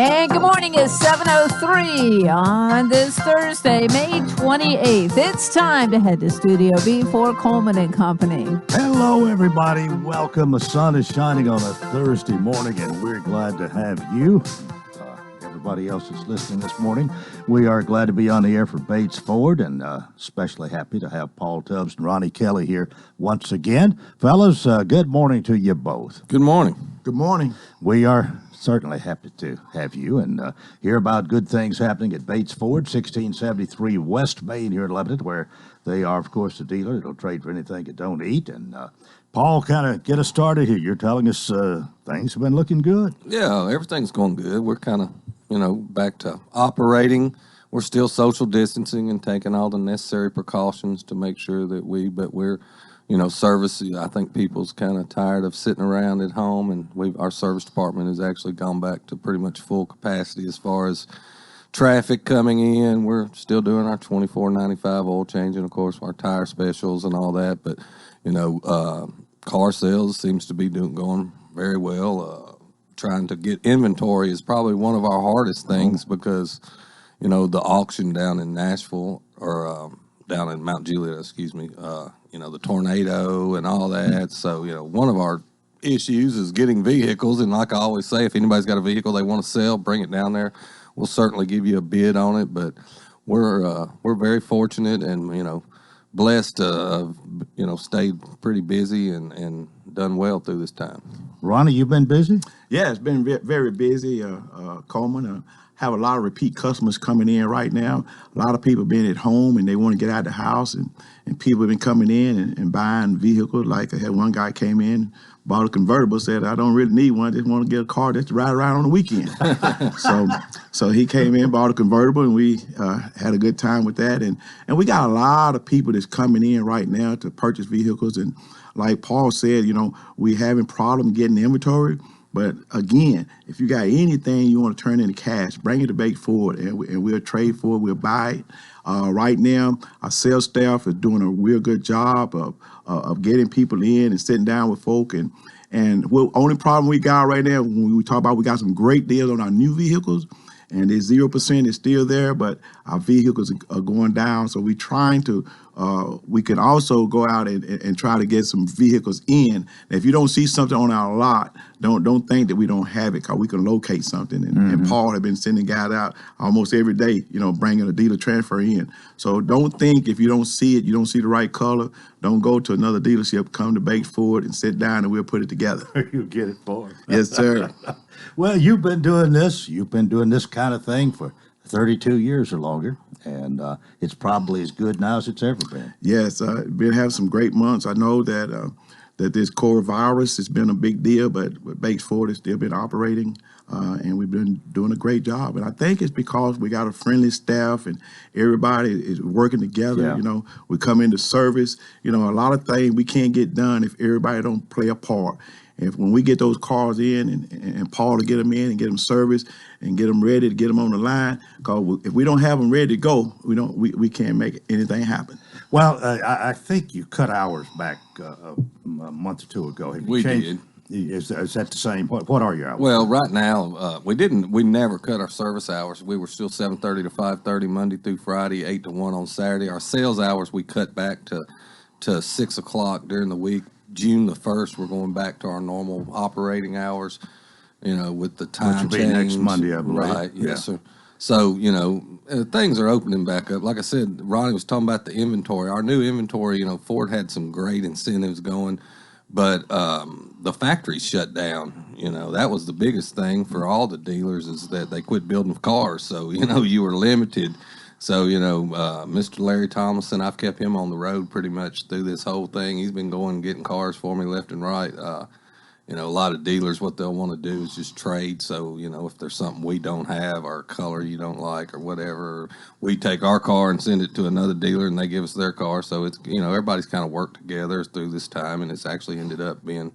And good morning. It's 7:03 on this Thursday, May 28th. It's time to head to Studio B for Coleman and Company. Hello, everybody. Welcome. The sun is shining on a Thursday morning, and we're glad to have you. Everybody else that's listening this morning, we are glad to be on the air for Bates Ford, and especially happy to have Paul Tubbs and Ronnie Kelly here once again. Fellas, good morning to you both. Good morning. Good morning. We are certainly happy to have you and hear about good things happening at Bates Ford, 1673 West Main here in Lebanon, where they are, of course, the dealer. It'll trade for anything it don't eat. And Paul, kind of get us started here. You're telling us things have been looking good. Yeah, everything's going good. We're kind of, back to operating. We're still social distancing and taking all the necessary precautions to make sure that we're, service. I think people's kind of tired of sitting around at home, and our service department has actually gone back to pretty much full capacity as far as traffic coming in. We're still doing our $24.95 oil change, and of course our tire specials and all that. But car sales seems to be going very well. Trying to get inventory is probably one of our hardest things because, the auction down in Nashville or down in Mount Juliet, the tornado and all that. So, one of our issues is getting vehicles. And like I always say, if anybody's got a vehicle they want to sell, bring it down there. We'll certainly give you a bid on it. But we're very fortunate and, blessed to, stayed pretty busy and done well through this time. Ronnie, you've been busy? Yeah, it's been very busy, Coleman. Have a lot of repeat customers coming in right now. A lot of people been at home and they want to get out of the house, and people have been coming in and buying vehicles. Like I had one guy came in, bought a convertible, said, I don't really need one, just want to get a car just to ride around on the weekend. so he came in, bought a convertible, and we had a good time with that. And we got a lot of people that's coming in right now to purchase vehicles. And like Paul said, we having problems getting inventory. But again, if you got anything you want to turn into cash, bring it to Bates Ford, and we'll trade for it. We'll buy it. Right now, our sales staff is doing a real good job of getting people in and sitting down with folk. And the only problem we got right now, when we talk about, we got some great deals on our new vehicles, and the 0% is still there, but our vehicles are going down. So we're trying to, we can also go out and try to get some vehicles in. Now, if you don't see something on our lot, don't think that we don't have it, because we can locate something. And Paul had been sending guys out almost every day, bringing a dealer transfer in. So don't think if you don't see it, you don't see the right color, don't go to another dealership, come to Bates Ford and sit down and we'll put it together. You get it, Paul. Yes, sir. Well, you've been doing this kind of thing for 32 years or longer, and it's probably as good now as it's ever been. Yes, been having some great months. I know that this coronavirus has been a big deal, but Bates Ford has still been operating, and we've been doing a great job. And I think it's because we got a friendly staff and everybody is working together. Yeah. We come into service. A lot of things we can't get done if everybody don't play a part. When we get those cars in and Paul to get them in and get them serviced and get them ready to get them on the line, because if we don't have them ready to go, we can't make anything happen. Well, I think you cut hours back a month or two ago. We did. Is that the same? What are your hours? Well, right now, we never cut our service hours. We were still 7:30 to 5:30 Monday through Friday, 8 to 1 on Saturday. Our sales hours we cut back to 6 o'clock during the week. June the 1st, we're going back to our normal operating hours, with the time Which will change. be next Monday, I believe. Right, yes, sir. So, things are opening back up. Like I said, Ronnie was talking about the inventory. Our new inventory, Ford had some great incentives going, but the factory shut down. That was the biggest thing for all the dealers, is that they quit building cars. So, you were limited. So, Mr. Larry Thomason, I've kept him on the road pretty much through this whole thing. He's been going and getting cars for me left and right. A lot of dealers, what they'll want to do is just trade. So, if there's something we don't have or a color you don't like or whatever, we take our car and send it to another dealer and they give us their car. So, it's, everybody's kind of worked together through this time, and it's actually ended up being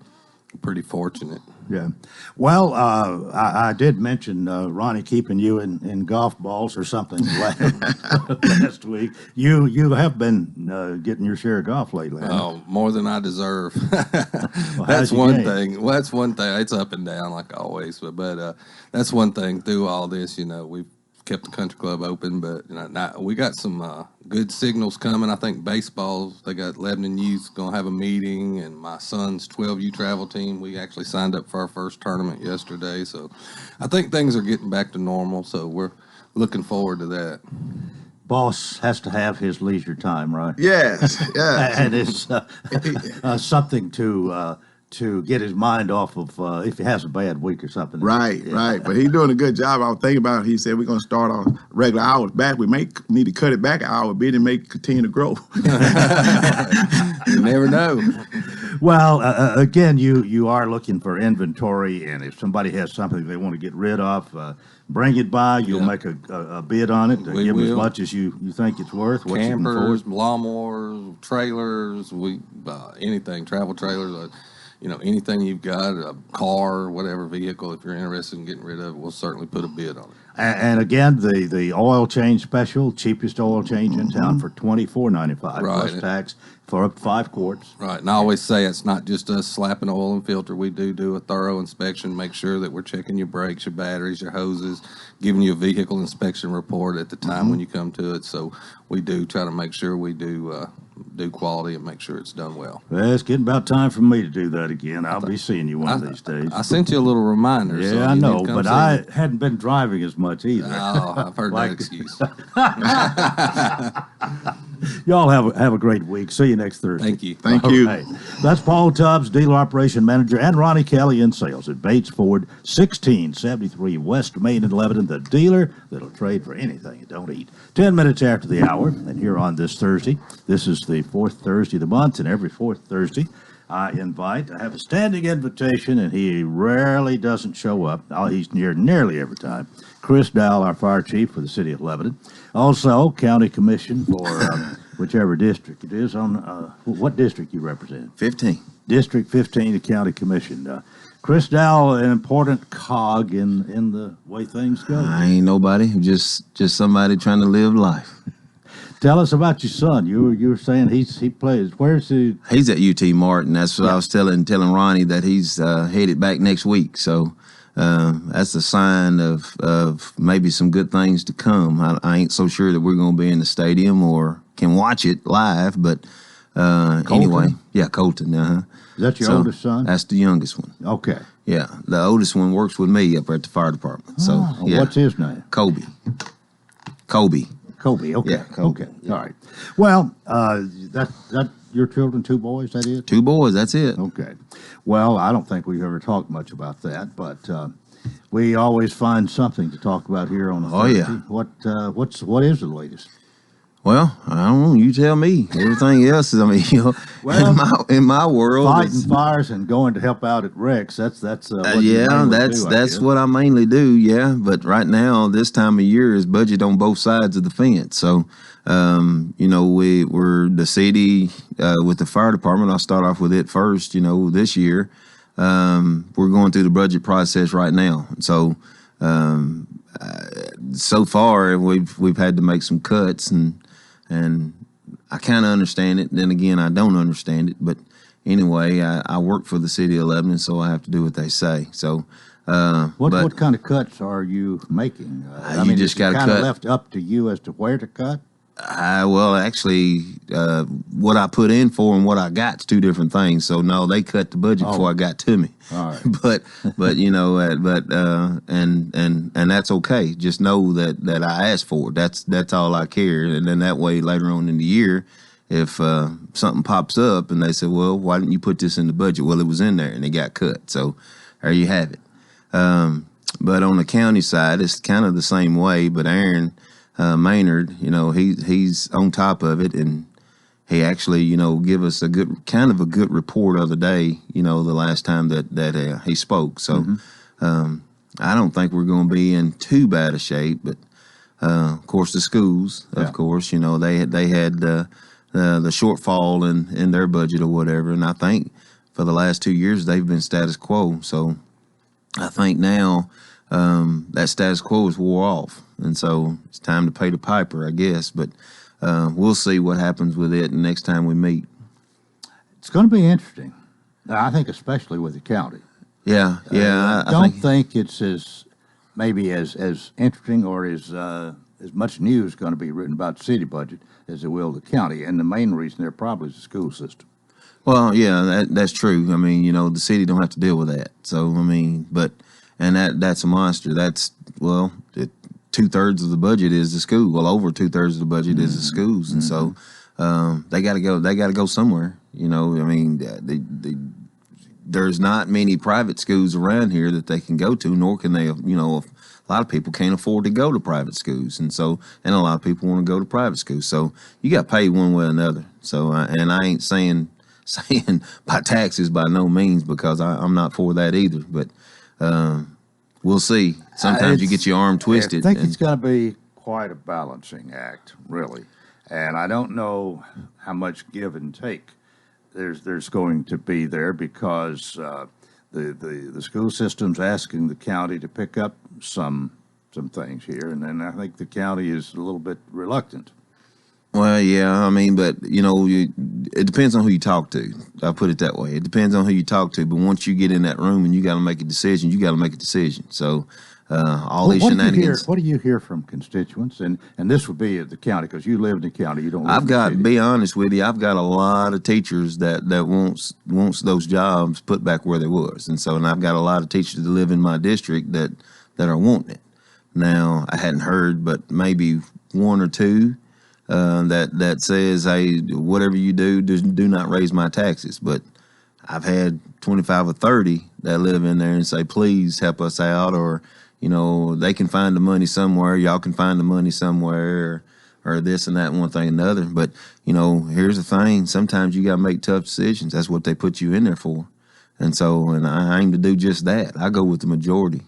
pretty fortunate. Yeah. Well, I did mention Ronnie keeping you in golf balls or something last week. You have been getting your share of golf lately. Haven't you? Oh, more than I deserve. Well, That's how's your one game? thing. Well, that's one thing. It's up and down like always, but that's one thing through all this. We've kept the country club open, but we got some good signals coming. I think baseball, they got Lebanon Youth going to have a meeting, and my son's 12U travel team, we actually signed up for our first tournament yesterday. So I think things are getting back to normal, so we're looking forward to that. Boss has to have his leisure time, right? Yes, yes. And it's something to get his mind off of if he has a bad week or something. Right, Yeah. right. But he's doing a good job. I was thinking about it. He said we're going to start our regular hours back. We may need to cut it back an hour a bit and make it continue to grow. You never know. Well, again, you are looking for inventory, and if somebody has something they want to get rid of, bring it by. You'll Yeah. make a bid on it. We Give them as will. much as you think it's worth. What you can Campers, afford. lawnmowers, trailers, anything, travel trailers, anything you've got, a car, whatever vehicle, if you're interested in getting rid of it, we'll certainly put a bid on it. And again, the oil change special, cheapest oil change in town for $24.95 plus Right. tax for up to 5 quarts. Right, and I always say it's not just us slapping oil and filter. We do a thorough inspection, make sure that we're checking your brakes, your batteries, your hoses, giving you a vehicle inspection report at the time when you come to it. So we do try to make sure we do quality and make sure it's done well. Well, it's getting about time for me to do that again. I'll be seeing you one of these days. I sent you a little reminder. so Yeah, I you need know, to come but see I me. hadn't been driving as much either. Oh, I've heard Like- that excuse. Y'all have a great week. See you next Thursday. Thank you. Thank All you. right. That's Paul Tubbs, Dealer Operation Manager, and Ronnie Kelly in sales at Bates Ford, 1673 West Main in Lebanon, the dealer that'll trade for anything you don't eat. 10 minutes after the hour, and here on this Thursday, this is the fourth Thursday of the month, and every fourth Thursday, I have a standing invitation, and he rarely doesn't show up. He's here nearly every time. Chris Dowell, our fire chief for the city of Lebanon. Also, county commission for whichever district it is. On what district you represent? 15. District 15, the county commission. Chris Dowell, an important cog in the way things go. I ain't nobody, just somebody trying to live life. Tell us about your son. You were saying he plays. Where's he? He's at UT Martin. That's what I was telling Ronnie, that he's headed back next week. So that's a sign of maybe some good things to come. I ain't so sure that we're going to be in the stadium or can watch it live, but anyway, yeah, Colton. Is that your oldest son? That's the youngest one. Okay. Yeah, the oldest one works with me up at the fire department. So yeah, What's his name? Kobe. Kobe. Okay. Yeah, Kobe, Okay. All right. Well, that your children, 2 boys. That is. 2 boys. That's it. Okay. Well, I don't think we've ever talked much about that, but we always find something to talk about here on a Oh, yeah. Thursday. What is the latest? Well, I don't know. You tell me. Everything else is, Well, in my world, Fighting it's- fires and going to help out at Rex. That's what you yeah, mainly that's do, I that's guess. what I mainly do. Yeah, but right now, this time of year is budget on both sides of the fence. So, we're the city with the fire department. I'll start off with it first. This year, we're going through the budget process right now. So, so far we've had to make some cuts, and I kind of understand it. Then again, I don't understand it. But anyway, I work for the city of Lebanon, so I have to do what they say. So, What kind of cuts are you making? You just gotta kind of cut. left up to you as to where to cut. Actually, what I put in for and what I got is 2 different things. So no, they cut the budget before I got to me. All right. but and that's okay. Just know that I asked for it. That's all I care. And then that way, later on in the year, if something pops up and they say, well, why didn't you put this in the budget? Well, it was in there and it got cut. So there you have it. But on the county side, it's kind of the same way. But Aaron Maynard, he's on top of it, and he actually, give us a good report of the day, the last time that he spoke. So I don't think we're going to be in too bad a shape. But of course, the schools, of course, they had the shortfall in their budget or whatever, and I think for the last 2 years they've been status quo. So I think now that status quo is wore off, and so it's time to pay the piper, I guess. But we'll see what happens with it next time we meet. It's going to be interesting. I think, especially with the county. Yeah, yeah. I don't think it's maybe as interesting or as much news going to be written about the city budget as it will the county. And the main reason there probably is the school system. Well, yeah, that's true. I mean, the city don't have to deal with that. So I mean, that's a monster. That's 2/3 of the budget is the school. Well, over 2/3 of the budget is the schools, and so they got to go. They got to go somewhere. I mean, there's not many private schools around here that they can go to, nor can they. A lot of people can't afford to go to private schools, and a lot of people want to go to private schools. So you got to pay one way or another. So, and I ain't saying by taxes by no means, because I'm not for that either. But we'll see. Sometimes you get your arm twisted. I think it's going to be quite a balancing act, really. And I don't know how much give and take there's going to be there, because the school system's asking the county to pick up some things here, and then I think the county is a little bit reluctant. Well, yeah, I mean, but it depends on who you talk to. I'll put it that way. It depends on who you talk to. But once you get in that room and you got to make a decision, you got to make a decision. So these shenanigans. What do you hear from constituents? And this would be at the county, because you live in the county. You don't. Live I've got, to be honest with you, I've got a lot of teachers that wants those jobs put back where they was, and I've got a lot of teachers that live in my district that are wanting it. Now, I hadn't heard, but maybe one or two. That says, hey, whatever you do not raise my taxes. But I've had 25 or 30 that live in there and say, please help us out, or they can find the money somewhere, y'all can find the money somewhere, or this and that, one thing and another. But here's the thing: sometimes you got to make tough decisions. That's what they put you in there for, and I aim to do just that. I go with the majority.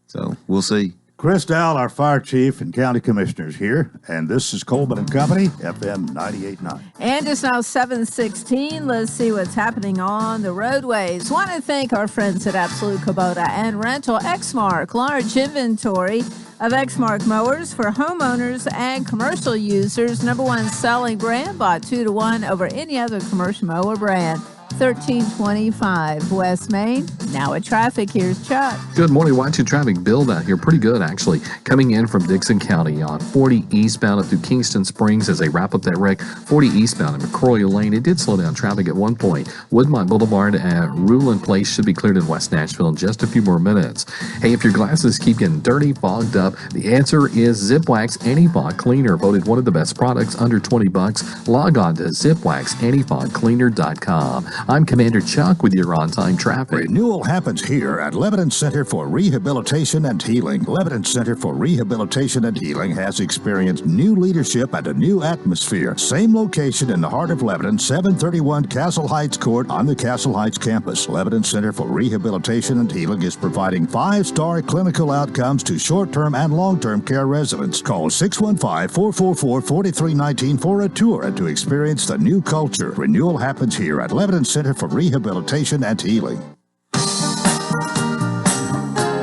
So we'll see. Chris Dowell, our fire chief and county commissioners here, and this is Coleman and Company, FM 98.9. And it's now 7:16. Let's see what's happening on the roadways. Want to thank our friends at Absolute Kubota and Rental Exmark. Large inventory of Exmark mowers for homeowners and commercial users. #1 selling brand, bought 2-to-1 over any other commercial mower brand. 1325 West Main. Now at traffic, here's Chuck. Good morning. Watching traffic build out here. Pretty good, actually. Coming in from Dixon County on 40 eastbound up through Kingston Springs as they wrap up that wreck. 40 eastbound in McCrory Lane. It did slow down traffic at one point. Woodmont Boulevard at Ruland Place should be cleared in West Nashville in just a few more minutes. Hey, if your glasses keep getting dirty, fogged up, the answer is ZipWax Anti-Fog Cleaner, voted one of the best products under $20. Log on to zipwaxantifogcleaner.com. I'm Commander Chuck with your on-time traffic. Renewal happens here at Lebanon Center for Rehabilitation and Healing. Lebanon Center for Rehabilitation and Healing has experienced new leadership and a new atmosphere. Same location in the heart of Lebanon, 731 Castle Heights Court on the Castle Heights campus. Lebanon Center for Rehabilitation and Healing is providing 5-star clinical outcomes to short-term and long-term care residents. Call 615-444-4319 for a tour and to experience the new culture. Renewal happens here at Lebanon Center for Rehabilitation and Healing.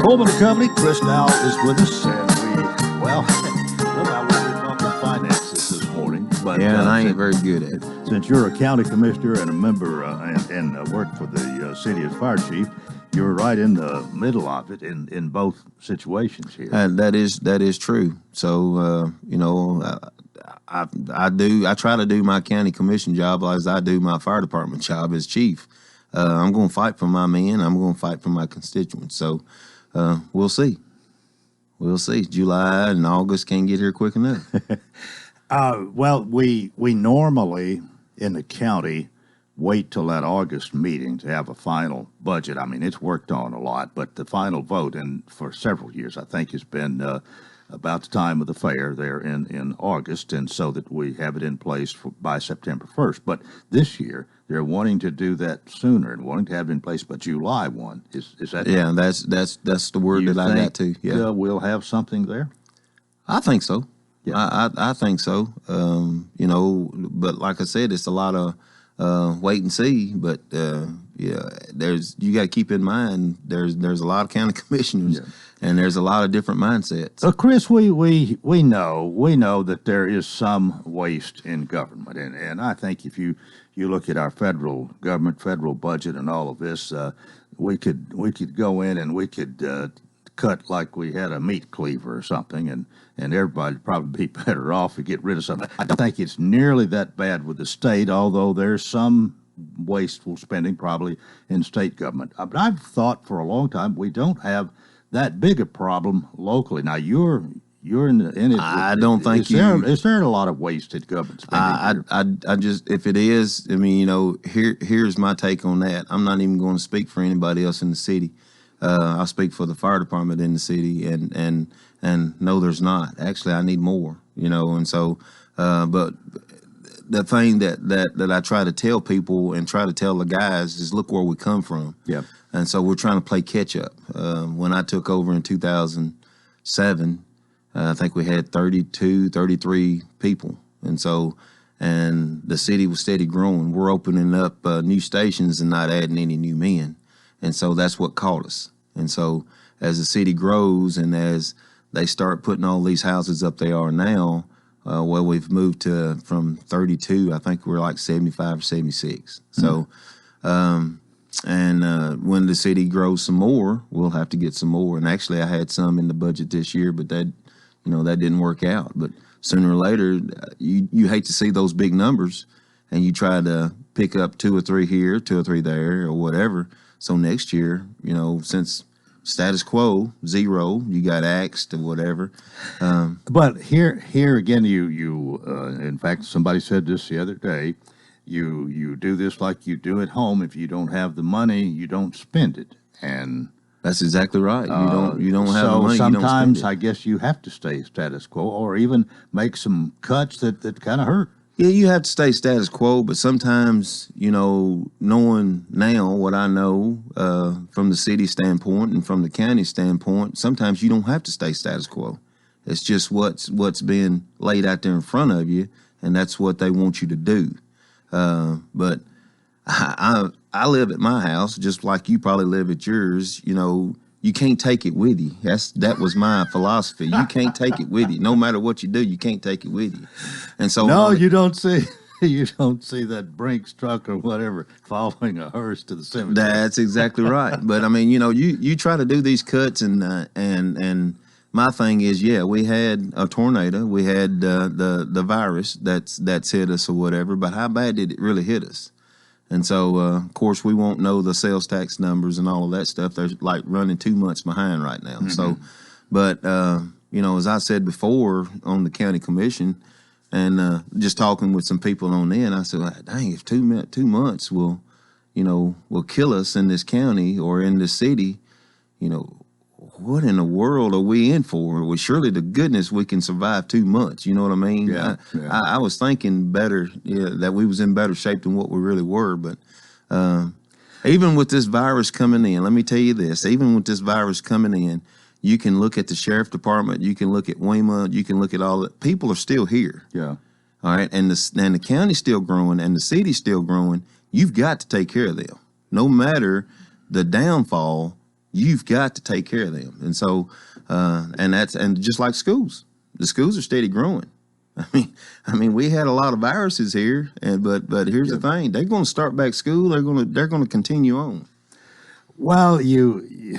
Coleman and Company, Chris Dowell is with us, and we're talking finances this morning. But, and I ain't very good at it. Since you're a county commissioner and a member and work for the city as fire chief, you're right in the middle of it in both situations here. That is true. So I try to do my county commission job as I do my fire department job as chief. I'm going to fight for my men. I'm going to fight for my constituents. So we'll see. We'll see. July and August can't get here quick enough. Well, we normally in the county wait till that August meeting to have a final budget. I mean, it's worked on a lot, but the final vote, and for several years, I think, has been about the time of the fair there in August, and so that we have it in place by September 1st. But this year, they're wanting to do that sooner and wanting to have it in place by July 1. Is that? Yeah, that's the word that I got to. Yeah, we'll have something there. I think so. Yeah, I think so. But like I said, it's a lot of wait and see. But Yeah, you got to keep in mind there's a lot of county commissioners, and there's a lot of different mindsets. So, Chris, we know that there is some waste in government, and I think if you look at our federal government, federal budget, and all of this, we could go in and we could cut like we had a meat cleaver or something, and everybody'd probably be better off to get rid of something. I don't think it's nearly that bad with the state, although there's some wasteful spending probably in state government. But I've thought for a long time we don't have that big a problem locally. Now you're in it. I don't think is there a lot of wasted government spending? I just, if it is, I mean, here's my take on that. I'm not even going to speak for anybody else in the city. I'll speak for the fire department in the city, and no, there's not. Actually, I need more. And so, but the thing that I try to tell people and try to tell the guys is look where we come from. Yeah. And so we're trying to play catch up. When I took over in 2007, I think we had 32, 33 people. And the city was steady growing. We're opening up new stations and not adding any new men. And so that's what caught us. And so as the city grows and as they start putting all these houses up they are now, we've moved from 32, I think we're like 75 or 76. So, when the city grows some more, we'll have to get some more. And actually I had some in the budget this year, but that didn't work out. But sooner or later, you hate to see those big numbers and you try to pick up 2 or 3 here, 2 or 3 there or whatever. So next year, since status quo, 0, you got axed or whatever. But here again, you in fact, somebody said this the other day. You do this like you do at home. If you don't have the money, you don't spend it, and that's exactly right. You don't have the money. So sometimes you don't spend it. I guess you have to stay status quo, or even make some cuts that kind of hurt. Yeah, you have to stay status quo, but sometimes, knowing now what I know from the city standpoint and from the county standpoint, sometimes you don't have to stay status quo. It's just what's being laid out there in front of you, and that's what they want you to do. But I live at my house just like you probably live at yours. You can't take it with you. That was my philosophy. You can't take it with you. No matter what you do, you can't take it with you. And so you don't see that Brinks truck or whatever following a hearse to the cemetery. That's exactly right. But I mean, you try to do these cuts and my thing is, we had a tornado, we had the virus that's hit us or whatever. But how bad did it really hit us? And so, of course, we won't know the sales tax numbers and all of that stuff. They're like running 2 months behind right now. Mm-hmm. So, but, as I said before on the county commission and just talking with some people on in, I said, dang, if 2 months will kill us in this county or in this city, what in the world are we in for? Well, surely to goodness we can survive 2 months. You know what I mean? Yeah. I was thinking better, that we was in better shape than what we really were. But even with this virus coming in, let me tell you this, even with this virus coming in, you can look at the sheriff department, you can look at WEMA, you can look at all that. People are still here. Yeah. All right. And the county's still growing and the city's still growing. You've got to take care of them. No matter the downfall, you've got to take care of them. And so, and just like schools, the schools are steady growing. I mean, we had a lot of viruses here, but here's the thing: they're going to start back school. They're going to continue on. Well, you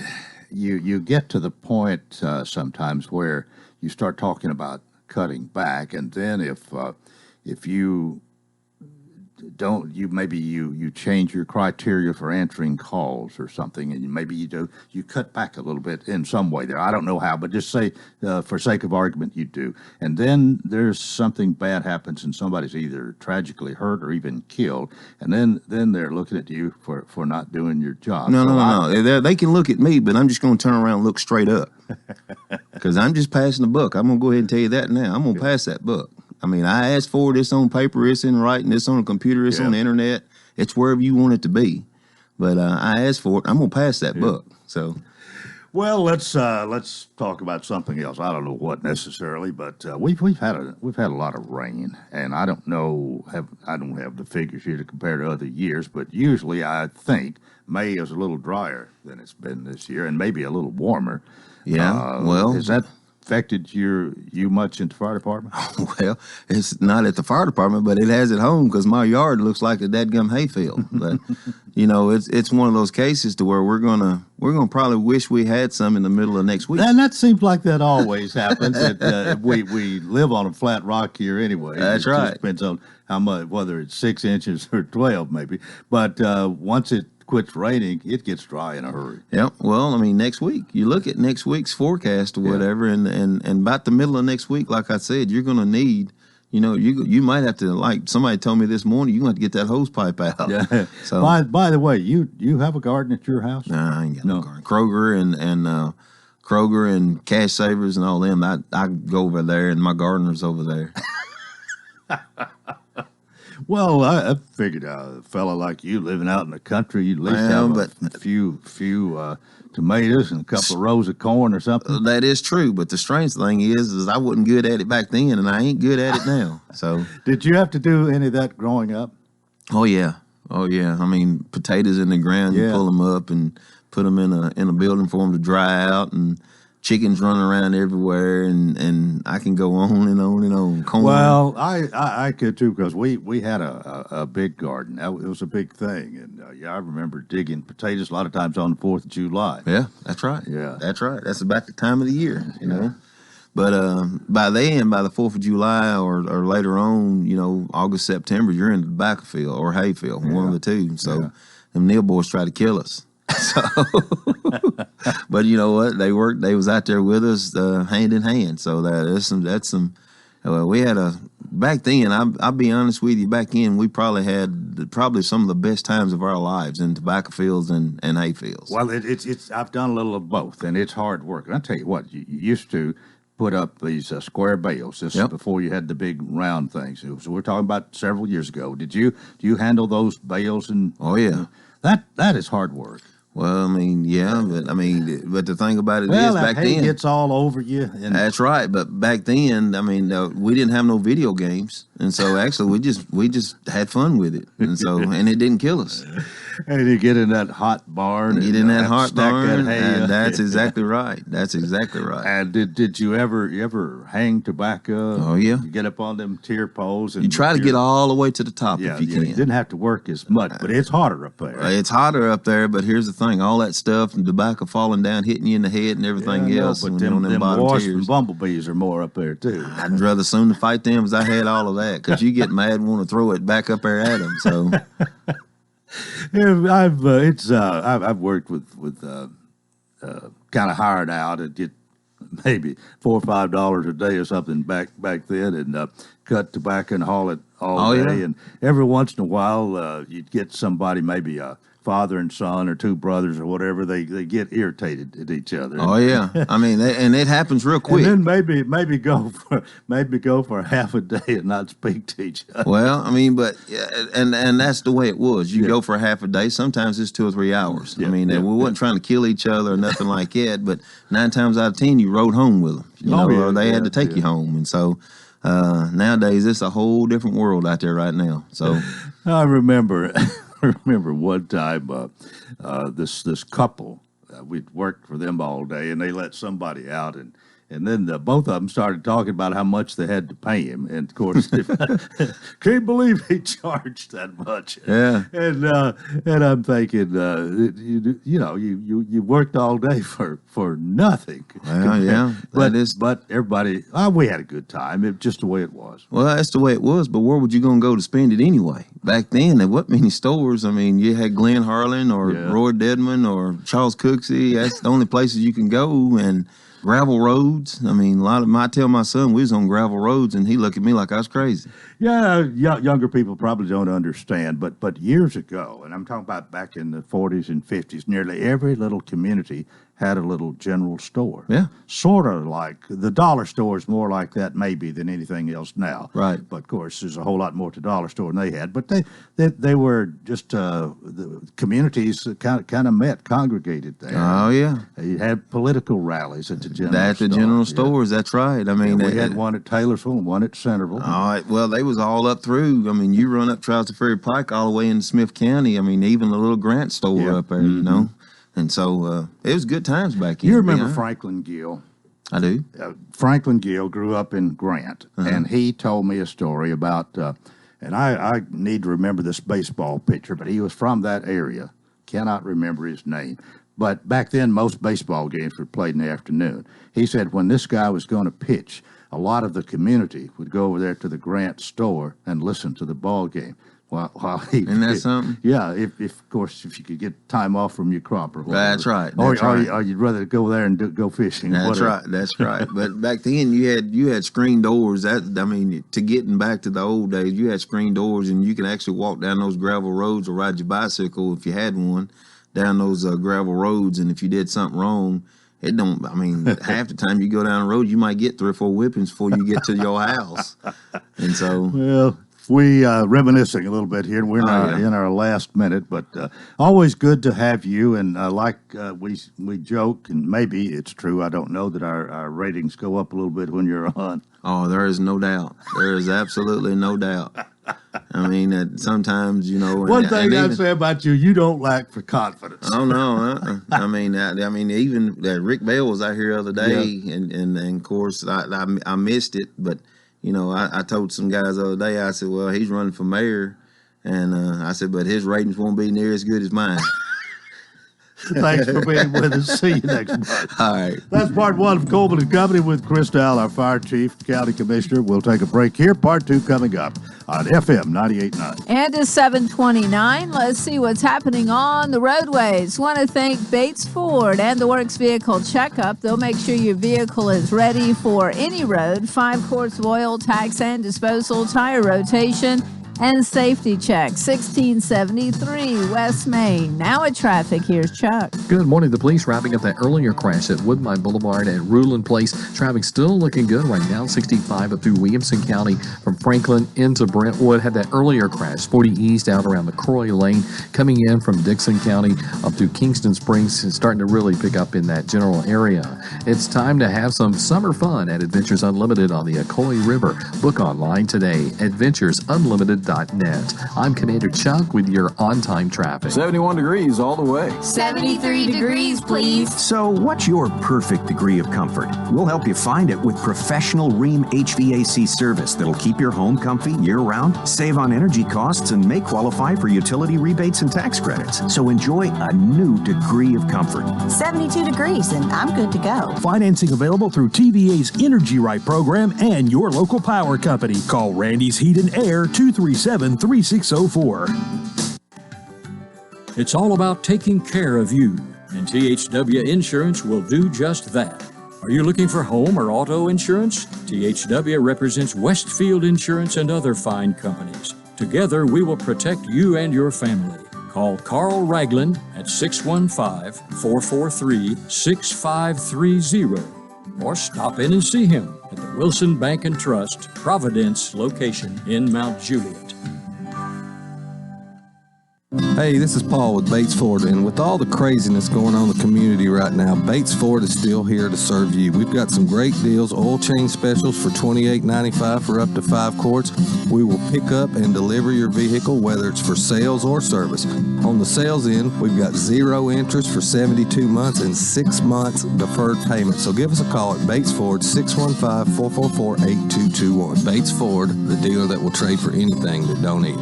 get to the point sometimes where you start talking about cutting back, and then if you don't, you change your criteria for answering calls or something, and maybe you cut back a little bit in some way there. I don't know how, but just say for sake of argument you do, and then there's something bad happens and somebody's either tragically hurt or even killed, and then they're looking at you for not doing your job. No. They can look at me, but I'm just going to turn around and look straight up because I'm just passing the buck. I'm going to go ahead and tell you that now. I'm going to pass that buck. I mean, I asked for this on paper, it's in writing, it's on a computer, it's on the internet, it's wherever you want it to be. But I asked for it, I'm going to pass that buck. So, Well, let's talk about something else. I don't know what necessarily, but we've had a lot of rain, and I don't have the figures here to compare to other years, but usually I think May is a little drier than it's been this year, and maybe a little warmer. Yeah. Well, has that affected you much in the fire department? well, it's not at the fire department, but it has at home because my yard looks like a dadgum hayfield. But it's one of those cases to where we're gonna probably wish we had some in the middle of next week. And that seems like that always happens. We live on a flat rock here anyway. That's it right. Just depends on how much, whether it's 6 inches or 12 maybe. But once it quits raining, it gets dry in a hurry. Yep. Well, I mean, next week, you look at next week's forecast or whatever, and about the middle of next week, like I said, you're going to need, you might have to, like somebody told me this morning, you're going to have to get that hose pipe out. Yeah. So, by the way, you have a garden at your house? Nah, I ain't got no garden. Kroger and Cash Savers and all them, I go over there, and my gardener's over there. Well, I figured a fella like you living out in the country, you'd at least have a few tomatoes and a couple of rows of corn or something. That is true, but the strange thing is I wasn't good at it back then, and I ain't good at it now. So, did you have to do any of that growing up? Oh yeah. I mean, potatoes in the ground, you pull them up and put them in a building for them to dry out, and chickens running around everywhere, and I can go on and on and on. Corn. Well, I could too, because we had a big garden. It was a big thing, and I remember digging potatoes a lot of times on the 4th of July. Yeah, that's right. Yeah, that's right. That's about the time of the year, know. But by then, by the 4th of July or later on, August, September, you're in the tobacco field or hay field, one of the two. So them Neil boys try to kill us. So, but you know what? They was out there with us, hand in hand. So that's some. We had back then. I'll be honest with you. Back then, we probably had some of the best times of our lives in tobacco fields and hay fields. Well, it's I've done a little of both, and it's hard work. And I tell you what, you used to put up these square bales. This is before you had the big round things. So we're talking about several years ago. Do you handle those bales? And oh yeah, that is hard work. Well, I mean, yeah, but the thing about it is back then, gets all over you. And that's right. But back then, I mean, we didn't have no video games, and so actually, we just had fun with it, and it didn't kill us. And you get in that hot barn. Get in that hot barn, and that's exactly right. That's exactly right. And did you ever hang tobacco? Oh yeah. You get up on them tier poles, and you try to get all the way to the top if you can. You didn't have to work as much, but it's harder up there. It's hotter up there, but here's the thing: all that stuff and tobacco falling down, hitting you in the head, and everything else. But them wasps and bumblebees are more up there too. I'd rather sooner fight them as I had all of that, because you get mad and want to throw it back up there at them. So. I've worked with kind of hired out and get maybe $4 or $5 a day or something back then, and cut tobacco and haul it all day. Yeah. And every once in a while, you'd get somebody, maybe a father and son or two brothers or whatever. They get irritated at each other. Oh yeah, I mean, and it happens real quick. And then maybe go for half a day and not speak to each other. Well, I mean, but and that's the way it was. You go for half a day. Sometimes it's 2 or 3 hours. I mean, we wasn't trying to kill each other or nothing like that. But 9 times out of 10, you rode home with them. Or they had to take you home. And so nowadays, it's a whole different world out there right now. So I remember one time this couple, we'd worked for them all day, and they let somebody out, and then both of them started talking about how much they had to pay him, and of course, can't believe he charged that much. Yeah, and I'm thinking, you worked all day for nothing. Well, yeah, but everybody, we had a good time. It just the way it was. Well, that's the way it was. But where would you gonna go to spend it anyway? Back then, there wasn't many stores. I mean, you had Glenn Harlan or Roy Dedman or Charles Cooksey. That's the only places you can go. And gravel roads. I mean, I tell my son we was on gravel roads, and he looked at me like I was crazy. Yeah, younger people probably don't understand, but years ago, and I'm talking about back in the 40s and 50s, nearly every little community had a little general store. Yeah. Sort of like the dollar store is more like that maybe than anything else now. Right. But of course, there's a whole lot more to dollar store than they had. But they were just the communities that kind of met, congregated there. Oh, yeah. You had political rallies at the general At the store. general Yeah. stores, that's right. I mean, We had one at Taylorsville and one at Centerville. all right. Well, they was all up through. I mean, you run up Charles Ferry Pike all the way into Smith County. I mean, even the little Grant store Yeah. up there, you know. And so it was good times back then. You remember yeah. Franklin Gill? I do. Franklin Gill grew up in Grant, and he told me a story about, and I need to remember this baseball pitcher, but he was from that area. Cannot remember his name. But back then, most baseball games were played in the afternoon. He said when this guy was going to pitch, a lot of the community would go over there to the Grant store and listen to the ball game. While he, Isn't that something? Yeah, if of course if you could get time off from your crop or whatever. That's right. Or That's right. or you'd rather go there and go fishing. That's whatever. right. That's right. But back then, you had screen doors. To getting back to the old days, you had screen doors, and you could actually walk down those gravel roads or ride your bicycle if you had one down those gravel roads. And if you did something wrong, it don't. I mean, half the time you go down the road, you might get 3 or 4 whippings before you get to your house. And so, Well, we reminiscing a little bit here. We're in our last minute, but always good to have you. And we joke, and maybe it's true. I don't know that our ratings go up a little bit when you're on. oh, there is no doubt. There is absolutely no doubt. I mean, sometimes One thing I'd say about you, you don't lack for confidence. Oh no! I mean, even Rick Bell was out here the other day, and of course I missed it, but I told some guys the other day. I said, well, he's running for mayor, and I said, but his ratings won't be near as good as mine. Thanks for being with us. See you next month. All right. That's part one of Coleman and Company with Chris Dowell, our fire chief, county commissioner. We'll take a break here. Part two coming up on FM 98.9. And it's 7:29. Let's see what's happening on the roadways. Want to thank Bates Ford and the Works Vehicle Checkup. They'll make sure your vehicle is ready for any road. 5 quarts of oil, tax and disposal, tire rotation, and safety check. 1673 West Main. Now at traffic, here's Chuck. Good morning. The police wrapping up that earlier crash at Woodbine Boulevard at Ruland Place. Traffic still looking good right now. 65 up through Williamson County from Franklin into Brentwood. Had that earlier crash. 40 east out around McCrory Lane. Coming in from Dixon County up through Kingston Springs. It's starting to really pick up in that general area. It's time to have some summer fun at Adventures Unlimited on the Ocoee River. Book online today. AdventuresUnlimited.net. I'm Commander Chuck with your on-time traffic. 71 degrees all the way. 73 degrees, please. So what's your perfect degree of comfort? We'll help you find it with professional Rheem HVAC service that'll keep your home comfy year-round, save on energy costs, and may qualify for utility rebates and tax credits. So enjoy a new degree of comfort. 72 degrees, and I'm good to go. Financing available through TVA's Energy Right program and your local power company. Call Randy's Heat and Air 237-3604. It's all about taking care of you, and THW Insurance will do just that. Are you looking for home or auto insurance? THW represents Westfield Insurance and other fine companies. Together, we will protect you and your family. Call Carl Ragland at 615-443-6530 or stop in and see him at the Wilson Bank and Trust Providence location in Mount Juliet. Hey, this is Paul with Bates Ford, and with all the craziness going on in the community right now, Bates Ford is still here to serve you. We've got some great deals, oil change specials for $28.95 for up to 5 quarts. We will pick up and deliver your vehicle, whether it's for sales or service. On the sales end, we've got 0 interest for 72 months and 6 months deferred payment. So give us a call at Bates Ford, 615-444-8221. Bates Ford, the dealer that will trade for anything that don't eat.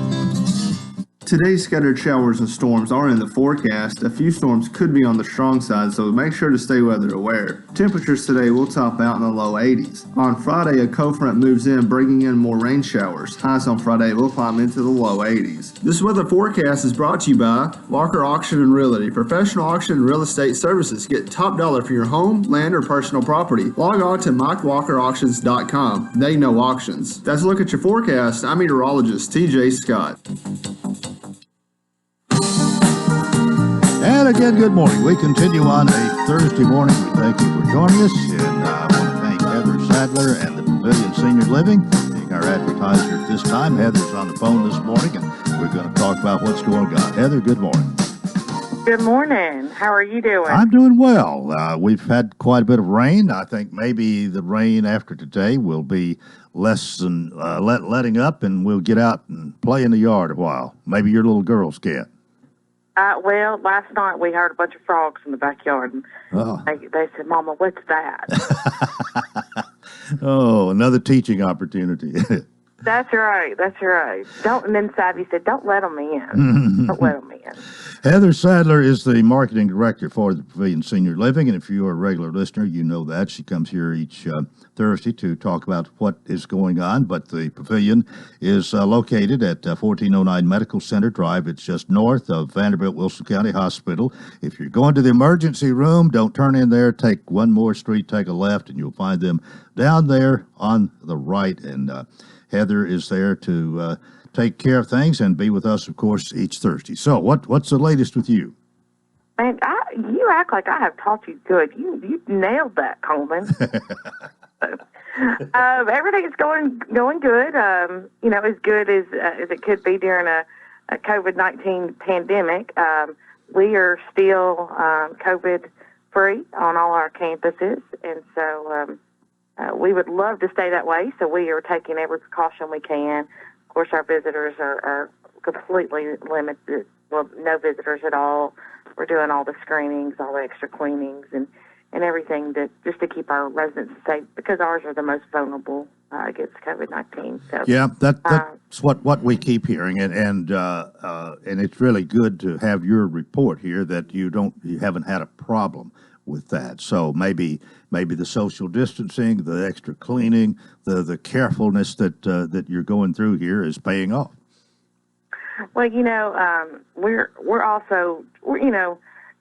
Today's scattered showers and storms are in the forecast. A few storms could be on the strong side, so make sure to stay weather aware. Temperatures today will top out in the low 80s. On Friday, a cold front moves in, bringing in more rain showers. Highs on Friday will climb into the low 80s. This weather forecast is brought to you by Walker Auction and Realty. Professional auction and real estate services. Get top dollar for your home, land, or personal property. Log on to MikeWalkerAuctions.com. They know auctions. That's a look at your forecast. I'm meteorologist TJ Scott. And And again, good morning. We continue on a Thursday morning. We thank you for joining us. And I want to thank Heather Sadler and the Pavilion Senior Living, being our advertiser at this time. Heather's on the phone this morning, and we're going to talk about what's going on. Heather, good morning. Good morning. How are you doing? I'm doing well. We've had quite a bit of rain. I think maybe the rain after today will be less than letting up, and we'll get out and play in the yard a while. Maybe your little girls can. Well, last night we heard a bunch of frogs in the backyard, and they said, "Mama, what's that?" Oh, another teaching opportunity. That's right. That's right. And then Savvy said, "Don't let them in. Don't let them in." Heather Sadler is the marketing director for the Pavilion Senior Living, and if you're a regular listener, you know that. She comes here each Thursday to talk about what is going on, but the Pavilion is located at 1409 Medical Center Drive. It's just north of Vanderbilt Wilson County Hospital. If you're going to the emergency room, don't turn in there. Take one more street, take a left, and you'll find them down there on the right, and Heather is there to take care of things and be with us, of course, each Thursday. So what's the latest with you? Man, you act like I have taught you good. You nailed that, Coleman. Everything's going good. As good as it could be during a COVID-19 pandemic. We are still COVID-free on all our campuses, and so we would love to stay that way. So we are taking every precaution we can. Of course, our visitors are completely limited. Well, no visitors at all. We're doing all the screenings, all the extra cleanings, and everything just to keep our residents safe, because ours are the most vulnerable against COVID-19. So yeah, that's what we keep hearing, and it's really good to have your report here that you haven't had a problem with that. So maybe the social distancing, the extra cleaning, the carefulness that you're going through here is paying off. Well, we're also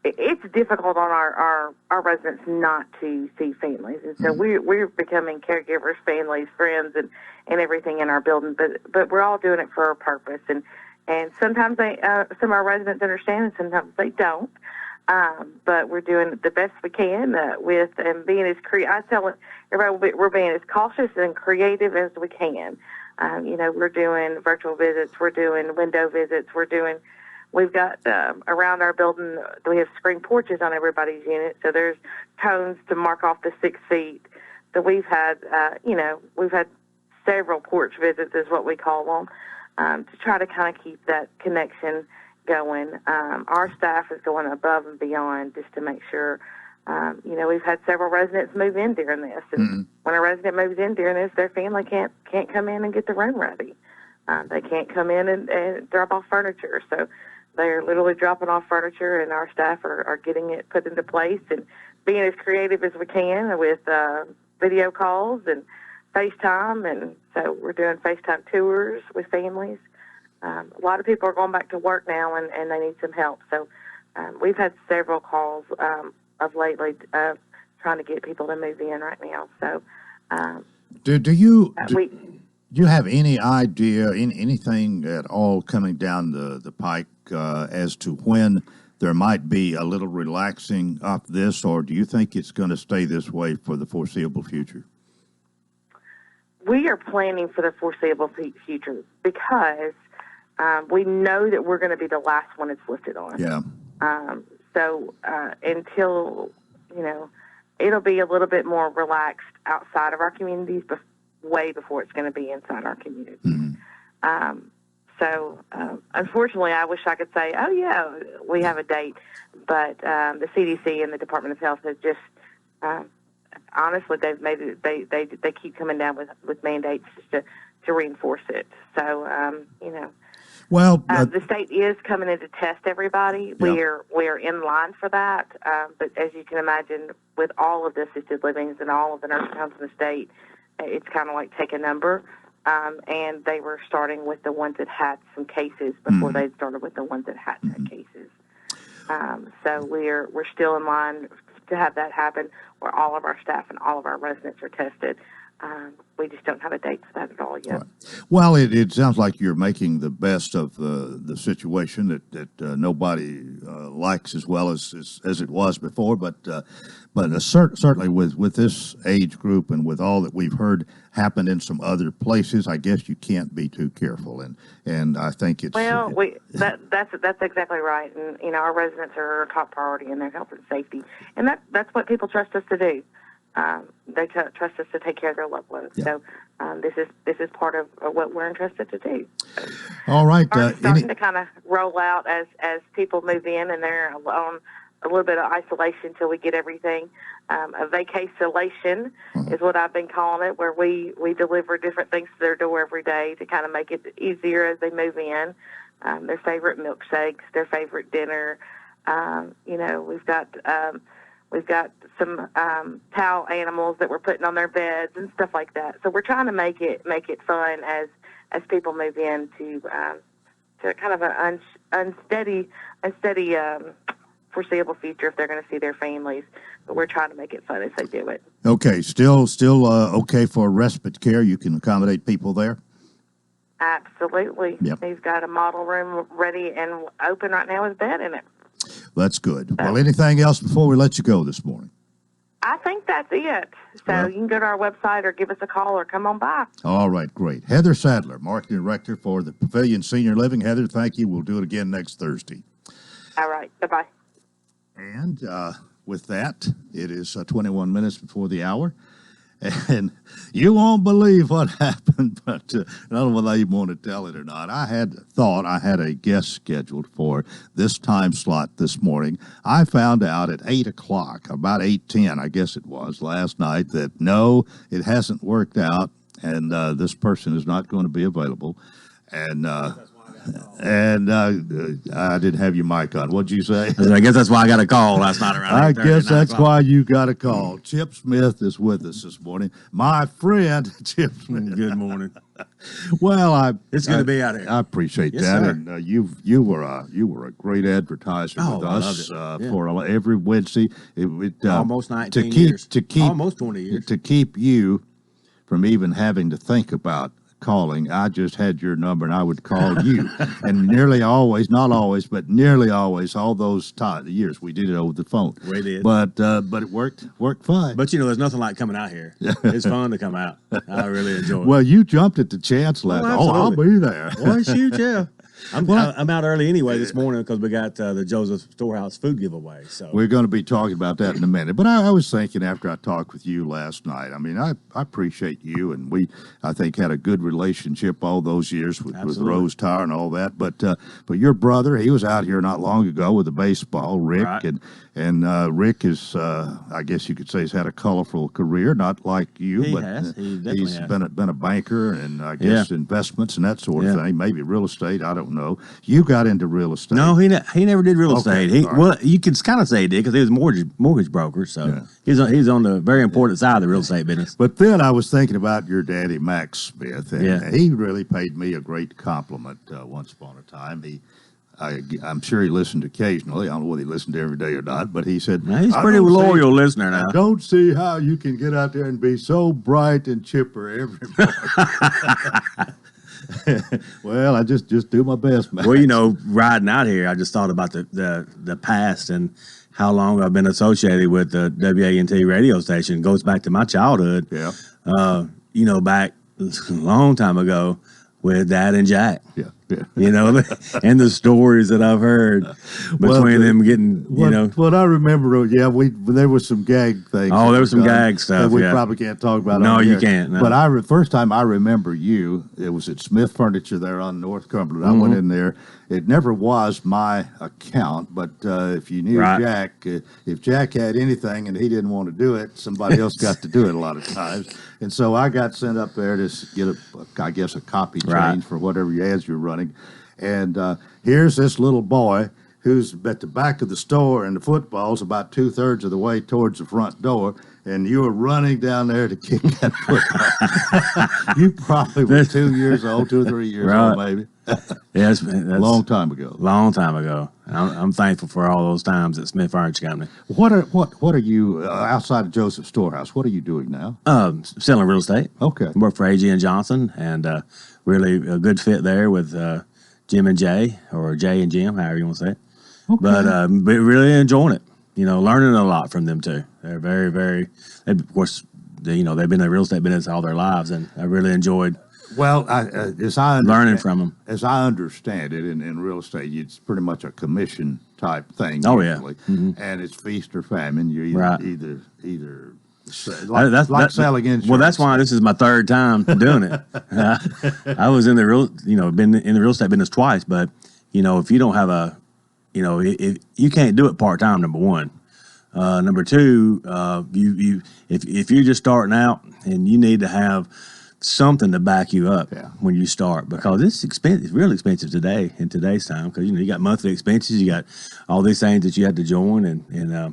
it's difficult on our residents not to see families, and so we're becoming caregivers, families, friends, and everything in our building. But we're all doing it for a purpose, and sometimes some of our residents understand, and sometimes they don't. But we're doing the best we can and being as I tell everybody we're being as cautious and creative as we can. We're doing virtual visits, we're doing window visits, we've got around our building, we have screen porches on everybody's unit, so there's cones to mark off the 6 feet. So we've had several porch visits is what we call them, to try to kind of keep that connection going. Our staff is going above and beyond just to make sure. We've had several residents move in during this, and when a resident moves in during this, their family can't come in and get the room ready. They can't come in and drop off furniture, so they're literally dropping off furniture, and our staff are getting it put into place and being as creative as we can with video calls and FaceTime, and so we're doing FaceTime tours with families. A lot of people are going back to work now, and they need some help. So we've had several calls of lately trying to get people to move in right now. So do you have any idea, anything at all coming down the pike as to when there might be a little relaxing of this, or do you think it's going to stay this way for the foreseeable future? We are planning for the foreseeable future because we know that we're going to be the last one it's lifted on. Yeah. So until, it'll be a little bit more relaxed outside of our communities, but way before it's going to be inside our communities. Mm-hmm. So unfortunately, I wish I could say, oh, yeah, we have a date. But the CDC and the Department of Health have just, honestly, they've made it, they keep coming down with mandates just to reinforce it. So, well, the state is coming in to test everybody. Yeah. We're in line for that. But as you can imagine, with all of the assisted livings and all of the nursing homes in the state, it's kind of like take a number. And they were starting with the ones that had some cases before they started with the ones that hadn't had cases. So we're still in line to have that happen, where all of our staff and all of our residents are tested. We just don't have a date for that at all yet. Right. Well, it sounds like you're making the best of the situation that nobody likes as well as it was before. But certainly with this age group and with all that we've heard happen in some other places, I guess you can't be too careful. And I think it's that's exactly right. And our residents are our top priority in their health and safety, and that's what people trust us to do. They trust us to take care of their loved ones. Yeah. So this is part of what we're entrusted to do. All right. Starting to kind of roll out as people move in, and they're on a little bit of isolation till we get everything. A vacation is what I've been calling it, where we deliver different things to their door every day to kind of make it easier as they move in. Their favorite milkshakes, their favorite dinner. We've got some towel animals that we're putting on their beds and stuff like that. So we're trying to make it fun as people move in to kind of an unsteady foreseeable future if they're going to see their families. But we're trying to make it fun as they do it. Okay, still okay for respite care. You can accommodate people there. Absolutely. Yep. We've got a model room ready and open right now with a bed in it. That's good. Well, anything else before we let you go this morning? I think that's it. So you can go to our website or give us a call or come on by. All right, great. Heather Sadler, Marketing Director for the Pavilion Senior Living. Heather, thank you. We'll do it again next Thursday. All right. Bye-bye. And with that, it is 21 minutes before the hour. And you won't believe what happened, but I don't know whether you want to tell it or not. I had a guest scheduled for this time slot this morning. I found out at 8 o'clock, about 8:10, I guess it was, last night, that no, it hasn't worked out, and this person is not going to be available. And I didn't have your mic on. What'd you say? I guess that's why I got a call last night around 8:30. I guess that's why you got a call. Chip Smith is with us this morning. My friend, Chip Smith. Good morning. Well, it's good to be out here. I appreciate that. Sir. And you were a great advertiser with us for every Wednesday. Almost 19 years. Almost 20 years. To keep you from even having to think about calling, I just had your number and I would call you. And nearly always, not always, but nearly always, all those years we did it over the phone. We did. But it worked fine. But there's nothing like coming out here. It's fun to come out. I really enjoy it. Well, you jumped at the chance last night. I'll be there. Well, shoot, yeah. I'm out early anyway this morning because we got the Joseph Storehouse food giveaway. So we're going to be talking about that in a minute. But I was thinking after I talked with you last night, I mean, I appreciate you, and I think had a good relationship all those years with Rose Tower and all that. But your brother, he was out here not long ago with the baseball, Rick, right. and Rick is, I guess you could say, he's had a colorful career, not like you, he but has. He definitely he's has. been a banker and I guess investments and that sort of thing, maybe real estate. I don't know. You got into real estate. No, he never did real estate. Well, you could kind of say he did because he was a mortgage broker. So he's on the very important side of the real estate business. But then I was thinking about your daddy, Max Smith, and he really paid me a great compliment once upon a time. I'm sure he listened occasionally. I don't know whether he listened every day or not, but he said, he's a pretty loyal listener now. I don't see how you can get out there and be so bright and chipper every morning. Well, I just do my best, man. Well, riding out here, I just thought about the past and how long I've been associated with the WANT radio station. It goes back to my childhood. Yeah. Back a long time ago with Dad and Jack. Yeah. And the stories that I've heard between them getting, What I remember, there was some gag things. Oh, there was some gag stuff. That we probably can't talk about. No, on you here. can't. No. But first time I remember you, it was at Smith Furniture there on North Cumberland. I went in there. It never was my account, but if you knew Jack, if Jack had anything and he didn't want to do it, somebody else got to do it a lot of times. And so I got sent up there to get a copy change for whatever ads you're running. And here's this little boy who's at the back of the store, and the football's about 2/3 of the way towards the front door. and you were running down there to kick that football. You probably were 2 years old, 2 or 3 years old, maybe. Yeah, that's long time ago. Long time ago. I'm thankful for all those times at Smith Furniture Company. What are you outside of Joseph Storehouse? What are you doing now? Selling real estate. Okay. Work for AG and Johnson, and really a good fit there with Jim and Jay, or Jay and Jim, however you want to say it. Okay. But really enjoying it. Learning a lot from them too. They're very, very. Of course, they've been in the real estate business all their lives, and I really enjoyed. Well, as I learning from them. As I understand it, in real estate, it's pretty much a commission type thing. Oh usually. Yeah, mm-hmm. And it's feast or famine. You're either selling insurance. Well, that's why this is my third time doing it. I was in the been in the real estate business twice, but if you don't have if you can't do it part time, number one. Number two, if you're just starting out and you need to have something to back you up when you start, because it's expensive. It's really expensive today in today's time, because you got monthly expenses, you got all these things that you have to join, and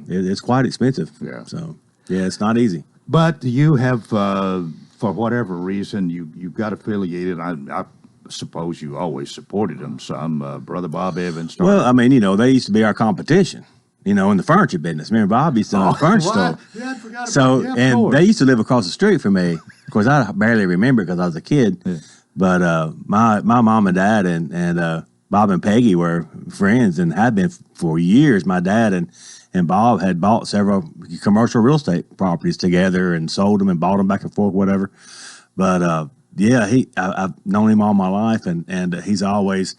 it's quite expensive. Yeah. So it's not easy. But you have, for whatever reason, you got affiliated. I suppose you always supported them. Some Brother Bob Evans. Well, I mean, they used to be our competition. In the furniture business. Remember, Bob used to own a furniture store. Yeah, I forgot about that. And they used to live across the street from me. Of course, I barely remember because I was a kid. Yeah. But my mom and dad and Bob and Peggy were friends and had been for years. My dad and Bob had bought several commercial real estate properties together and sold them and bought them back and forth, whatever. But I've known him all my life, and it's always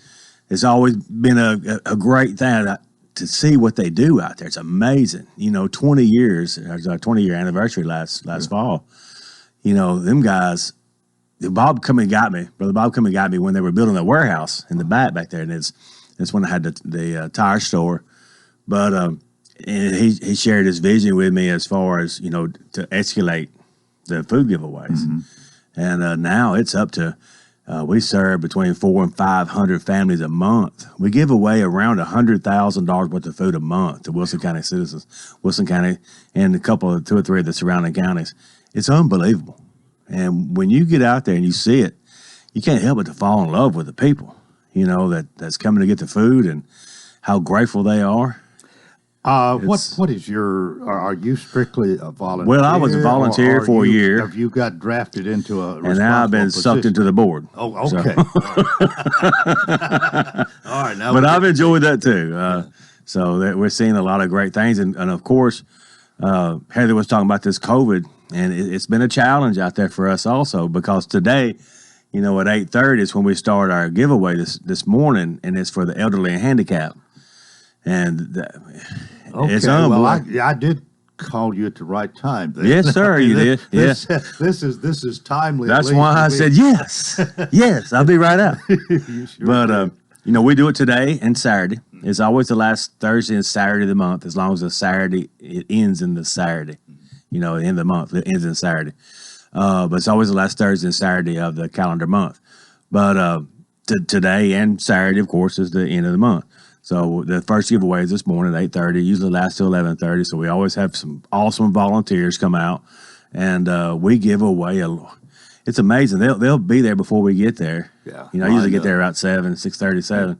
been a great thing. To see what they do out there, it's amazing. 20 years, our 20-year anniversary last fall. Them guys. Brother Bob come and got me when they were building a warehouse in the back there, and that's when I had the tire store. But and he shared his vision with me as far as to escalate the food giveaways, mm-hmm. And now it's up to. We serve between 400 and 500 families a month. We give away around $100,000 worth of food a month to Wilson County citizens, Wilson County, and two or three of the surrounding counties. It's unbelievable. And when you get out there and you see it, you can't help but to fall in love with the people, that's coming to get the food and how grateful they are. What is are you strictly a volunteer? Well, I was a volunteer for a year. Have you got drafted into a and now I've been sucked into the board. Oh, okay. So. All right. But I've enjoyed that too. So we're seeing a lot of great things. And of course, Heather was talking about this COVID, and it's been a challenge out there for us also, because today, at 8:30 is when we start our giveaway this morning, and it's for the elderly and handicapped. And it's unbelievable. Well, I did call you at the right time. Yes, sir, you did. This is timely. That's why I said yes. Yes, I'll be right out. Sure but we do it today and Saturday. It's always the last Thursday and Saturday of the month, as long as it ends in the Saturday. The end of the month, it ends in Saturday. But it's always the last Thursday and Saturday of the calendar month. But today and Saturday, of course, is the end of the month. So the first giveaway is this morning at 8:30. Usually lasts till 11:30. So we always have some awesome volunteers come out, and we give away it's amazing. They'll be there before we get there. Yeah, I usually get there about 6:37,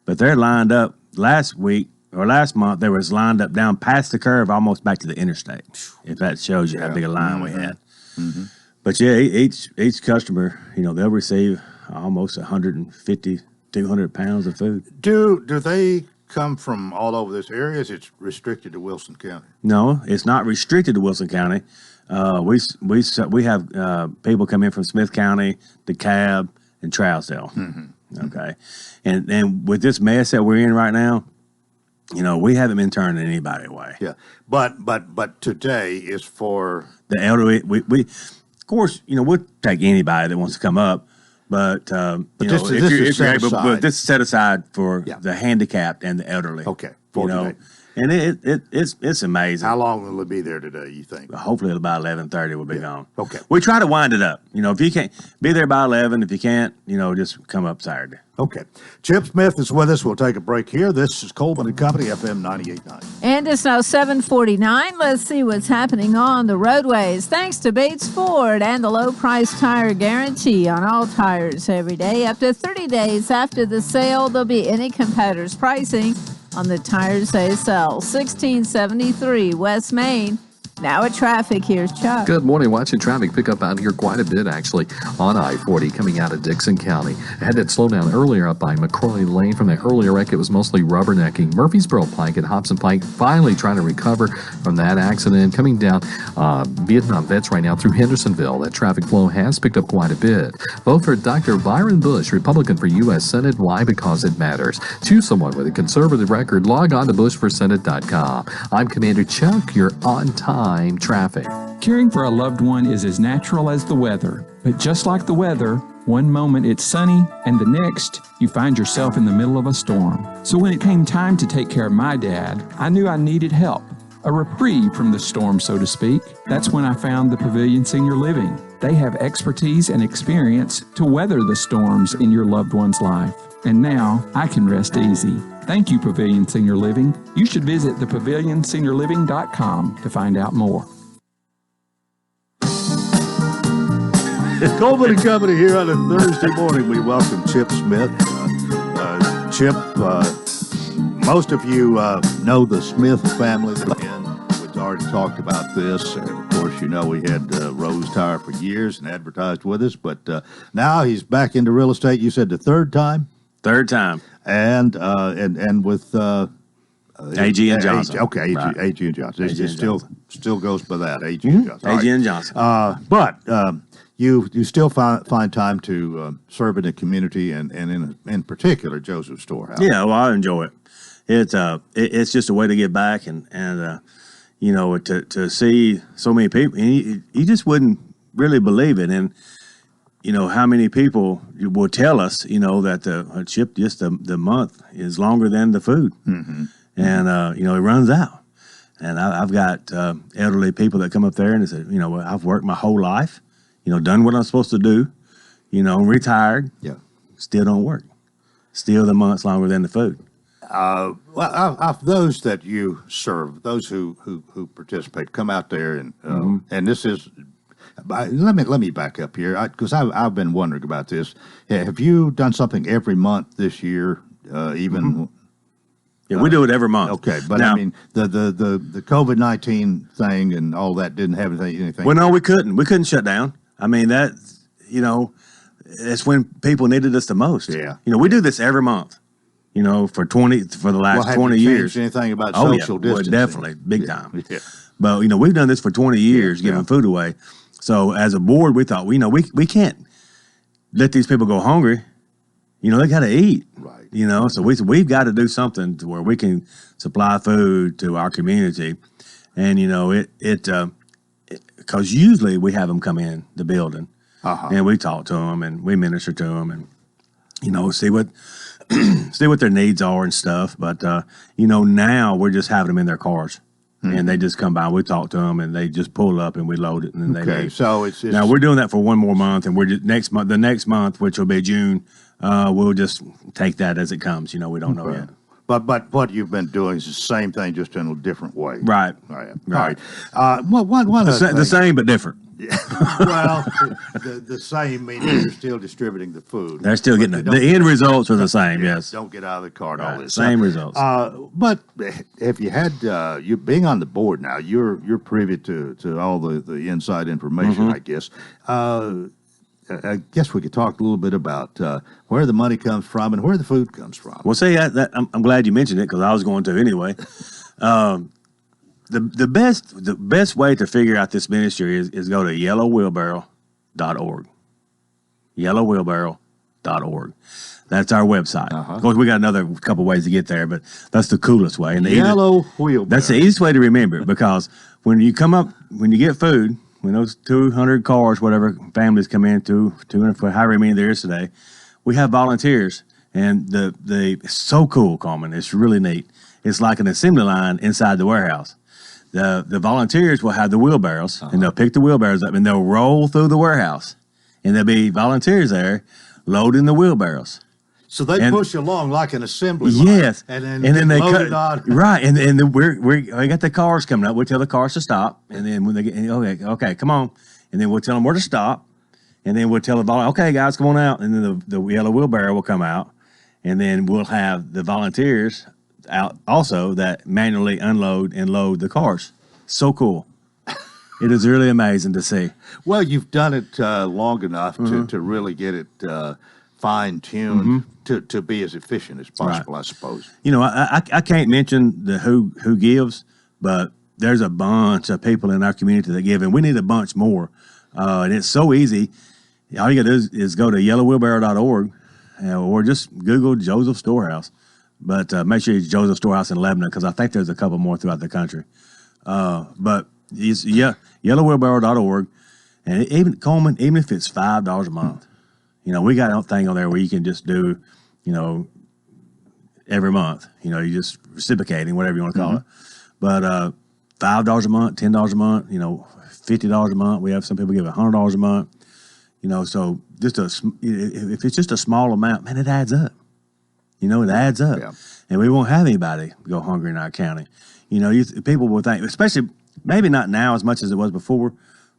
but they're lined up. Last month they was lined up down past the curve, almost back to the interstate. If that shows you how big a line we had. Mm-hmm. But each customer, they'll receive almost 150. 200 pounds of food. Do they come from all over this area? Is it restricted to Wilson County? No, it's not restricted to Wilson County. We have people come in from Smith County, DeKalb, and Trousdale. Mm-hmm. Okay, and with this mess that we're in right now, we haven't been turning anybody away. Yeah, but today is for the elderly. We of course we'll take anybody that wants to come up. But this is set aside for the handicapped and the elderly. Okay. And it's amazing. How long will it be there today, you think? Hopefully about 11:30 we'll be gone. Okay. We try to wind it up. If you can't be there by 11, if you can't, just come up Saturday. Okay. Chip Smith is with us. We'll take a break here. This is Coleman and Company, FM 98.9. And it's now 7:49. Let's see what's happening on the roadways. Thanks to Bates Ford and the low price tire guarantee on all tires every day. Up to 30 days after the sale, there'll be any competitor's pricing on the tires they sell. 1673 West Main. Now at traffic, here's Chuck. Good morning. Watching traffic pick up out here quite a bit, actually, on I-40 coming out of Dixon County. I had that slow down earlier up by McCrory Lane. From the earlier wreck, it was mostly rubbernecking. Murfreesboro Pike and Hobson Pike finally trying to recover from that accident. Coming down Vietnam Vets right now through Hendersonville. That traffic flow has picked up quite a bit. Vote for Dr. Byron Bush, Republican for U.S. Senate. Why? Because it matters. Choose someone with a conservative record. Log on to bushforsenate.com. I'm Commander Chuck. You're on time. Traffic. Caring for a loved one is as natural as the weather. But just like the weather, one moment it's sunny and the next you find yourself in the middle of a storm. So when it came time to take care of my dad, I knew I needed help. A reprieve from the storm, so to speak. That's when I found the Pavilion Senior Living. They have expertise and experience to weather the storms in your loved one's life. And now I can rest easy. Thank you, Pavilion Senior Living. You should visit thepavilionseniorliving.com to find out more. Coleman and Company here on a Thursday morning. We welcome Chip Smith. Chip, most of you know the Smith family. We've already talked about this. And of course, we had Rose Tire for years and advertised with us. But now he's back into real estate. You said the third time? Third time. And with A.G. and Johnson. Okay, Right. A.G. and Johnson. A.G. and still goes by that, A.G. and Johnson. A.G. and Johnson. But you still find time to serve in the community and in particular Joseph Storehouse. Yeah, well, I enjoy it. It's just a way to get back and to see so many people. And you just wouldn't really believe it. And how many people will tell us, that the chip, just the month is longer than the food. Mm-hmm. And, it runs out. And I've got elderly people that come up there and they say, I've worked my whole life, done what I'm supposed to do, retired. Yeah. Still don't work. Still the month's longer than the food. Well, of those that you serve, those who participate, come out there and and this is. Let me back up here because I've been wondering about this. Have you done something every month this year? Even yeah, we do it every month. Okay, but now, I mean the COVID-19 thing and all that didn't have anything. Well, no, we couldn't. We couldn't shut down. I mean that it's when people needed us the most. Yeah, we do this every month. For the last 20 years. Anything about social distancing? Well, definitely, big time. Yeah. But we've done this for 20 years, giving food away. So as a board, we thought, we can't let these people go hungry. They got to eat. Right. So we've got to do something to where we can supply food to our community. And, because usually we have them come in the building and we talk to them and we minister to them and, see what their needs are and stuff. But, now we're just having them in their cars. And they just come by, we talk to them, and they just pull up, and we load it, and then they leave. So it's now we're doing that for one more month, and we're just the next month, which will be June, we'll just take that as it comes. We don't know yet. But what you've been doing is the same thing, just in a different way. Right. Right. Right. One the same but different. Well, the same meaning you're still distributing the food. They're still getting it. The end results are the same. Yes. Don't get out of the cart. All this same results. But if you had you being on the board now, you're privy to all the inside information. I guess. I guess we could talk a little bit about where the money comes from and where the food comes from. Well, see, I'm glad you mentioned it because I was going to anyway. The best way to figure out this ministry is go to yellowwheelbarrow.org. Yellowwheelbarrow.org. That's our website. Of course, we got another couple ways to get there, but that's the coolest way. And Yellow Wheelbarrow. That's the easiest way to remember it because when you get food, when those 200 cars, whatever families come in, 200, however many there is today, we have volunteers, and it's so cool, Coleman. It's really neat. it's like an assembly line inside the warehouse. The volunteers will have the wheelbarrows, and they'll pick the wheelbarrows up, and they'll roll through the warehouse, and there'll be volunteers there loading the wheelbarrows. So they push along like an assembly line. Yes, and then they cut on. Right, and we got the cars coming up. We tell the cars to stop, and then when they get okay, come on, and then we'll tell them where to stop, and then we'll tell the volunteers, okay, guys, come on out, and then the yellow wheelbarrow will come out, and then we'll have the volunteers out also that manually unload and load the cars. So cool. It is really amazing to see. Well, you've done it long enough to really get it fine-tuned to be as efficient as possible, right. I suppose. You know, I can't mention the who gives, but there's a bunch of people in our community that give, and we need a bunch more. And it's so easy. All you got to do is go to yellowwheelbarrow.org or just Google Joseph Storehouse. But make sure it's Joseph Storehouse in Lebanon, because I think there's a couple more throughout the country. But it's yellowwheelbarrow.org. And even Coleman, even if it's $5 a month, you know, we got a thing on there where you can just do, you know, every month. You know, you just reciprocating, whatever you want to call it. But $5 a month, $10 a month, you know, $50 a month. We have some people give $100 a month. You know, so just if it's just a small amount, man, it adds up. You know, it adds up. Yeah. And we won't have anybody go hungry in our county. You know, people will think, especially maybe not now as much as it was before,